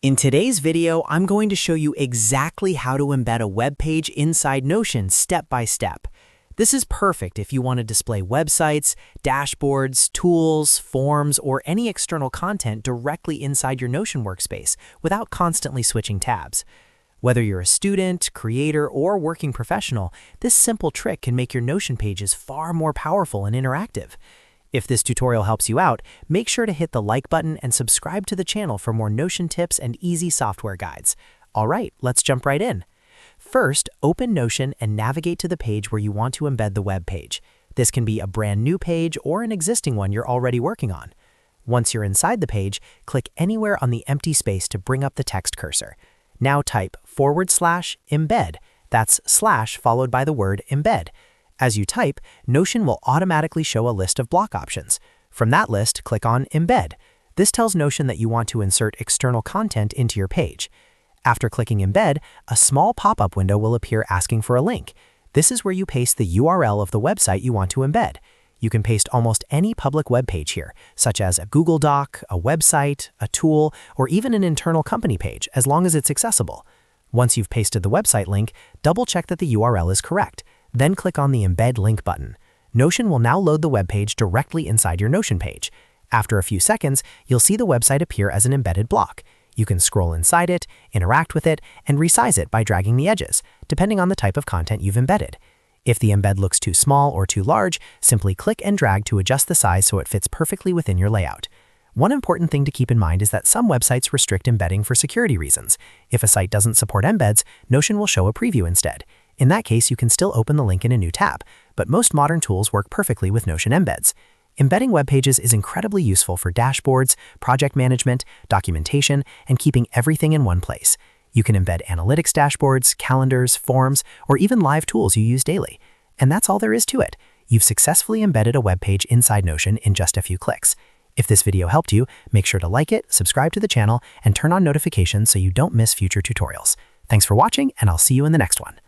In today's video, I'm going to show you exactly how to embed a web page inside Notion step by step. This is perfect if you want to display websites, dashboards, tools, forms, or any external content directly inside your Notion workspace without constantly switching tabs. Whether you're a student, creator, or working professional, this simple trick can make your Notion pages far more powerful and interactive. If this tutorial helps you out, make sure to hit the like button and subscribe to the channel for more Notion tips and easy software guides. All right, let's jump right in. First, open Notion and navigate to the page where you want to embed the web page. This can be a brand new page or an existing one you're already working on. Once you're inside the page, click anywhere on the empty space to bring up the text cursor. Now type /embed. That's slash followed by the word embed. As you type, Notion will automatically show a list of block options. From that list, click on Embed. This tells Notion that you want to insert external content into your page. After clicking Embed, a small pop-up window will appear asking for a link. This is where you paste the URL of the website you want to embed. You can paste almost any public web page here, such as a Google Doc, a website, a tool, or even an internal company page, as long as it's accessible. Once you've pasted the website link, double-check that the URL is correct. Then click on the Embed Link button. Notion will now load the web page directly inside your Notion page. After a few seconds, you'll see the website appear as an embedded block. You can scroll inside it, interact with it, and resize it by dragging the edges, depending on the type of content you've embedded. If the embed looks too small or too large, simply click and drag to adjust the size so it fits perfectly within your layout. One important thing to keep in mind is that some websites restrict embedding for security reasons. If a site doesn't support embeds, Notion will show a preview instead. In that case, you can still open the link in a new tab, but most modern tools work perfectly with Notion embeds. Embedding web pages is incredibly useful for dashboards, project management, documentation, and keeping everything in one place. You can embed analytics dashboards, calendars, forms, or even live tools you use daily. And that's all there is to it. You've successfully embedded a web page inside Notion in just a few clicks. If this video helped you, make sure to like it, subscribe to the channel, and turn on notifications so you don't miss future tutorials. Thanks for watching, and I'll see you in the next one.